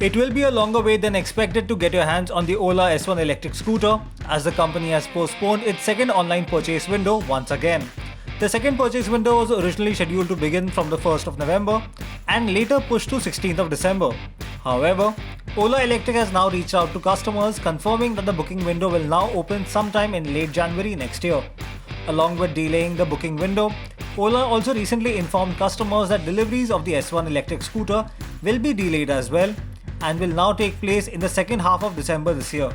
It will be a longer wait than expected to get your hands on the Ola S1 electric scooter, as the company has postponed its second online purchase window once again. The second purchase window was originally scheduled to begin from the 1st of November and later pushed to 16th of December. However, Ola Electric has now reached out to customers confirming that the booking window will now open sometime in late January next year. Along with delaying the booking window, Ola also recently informed customers that deliveries of the S1 electric scooter will be delayed as well and will now take place in the second half of December this year.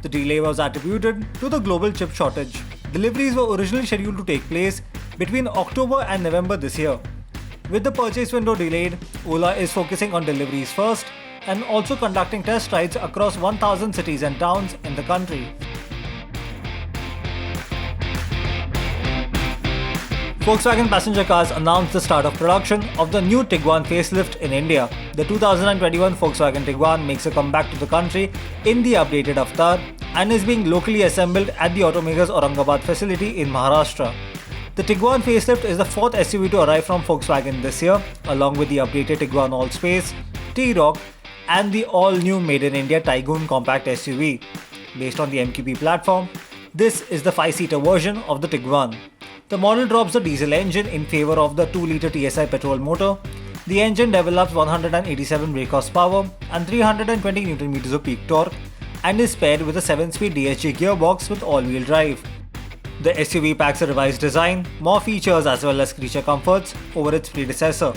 The delay was attributed to the global chip shortage. Deliveries were originally scheduled to take place between October and November this year. With the purchase window delayed, Ola is focusing on deliveries first and also conducting test rides across 1,000 cities and towns in the country. Volkswagen Passenger Cars announced the start of production of the new Tiguan facelift in India. The 2021 Volkswagen Tiguan makes a comeback to the country in the updated avatar and is being locally assembled at the automaker's Aurangabad facility in Maharashtra. The Tiguan facelift is the fourth SUV to arrive from Volkswagen this year, along with the updated Tiguan Allspace, T-Roc, and the all-new Made in India Taigun compact SUV. Based on the MQB platform, this is the 5-seater version of the Tiguan. The model drops the diesel engine in favor of the 2-litre TSI petrol motor. The engine develops 187 brake horsepower and 320 Nm of peak torque and is paired with a 7-speed DSG gearbox with all-wheel drive. The SUV packs a revised design, more features as well as creature comforts over its predecessor.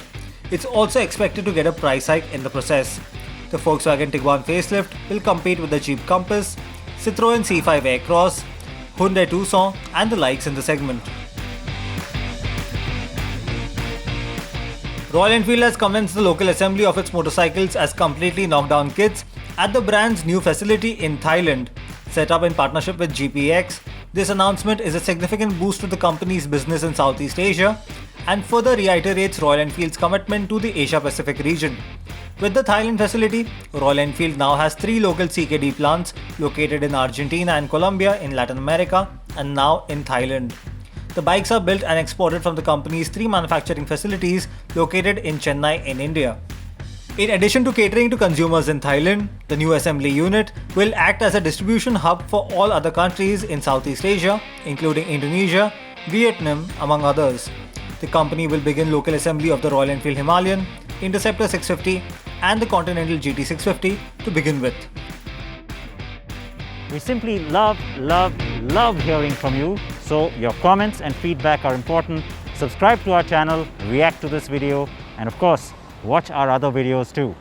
It's also expected to get a price hike in the process. The Volkswagen Tiguan facelift will compete with the Jeep Compass, Citroën C5 Aircross, Hyundai Tucson and the likes in the segment. Royal Enfield has commenced the local assembly of its motorcycles as completely knockdown kits at the brand's new facility in Thailand. Set up in partnership with GPX, this announcement is a significant boost to the company's business in Southeast Asia and further reiterates Royal Enfield's commitment to the Asia-Pacific region. With the Thailand facility, Royal Enfield now has 3 local CKD plants located in Argentina and Colombia in Latin America and now in Thailand. The bikes are built and exported from the company's 3 manufacturing facilities located in Chennai in India. In addition to catering to consumers in Thailand, the new assembly unit will act as a distribution hub for all other countries in Southeast Asia, including Indonesia, Vietnam, among others. The company will begin local assembly of the Royal Enfield Himalayan, Interceptor 650 and the Continental GT 650 to begin with. We simply love hearing from you. So your comments and feedback are important. Subscribe to our channel, react to this video, and of course, watch our other videos too.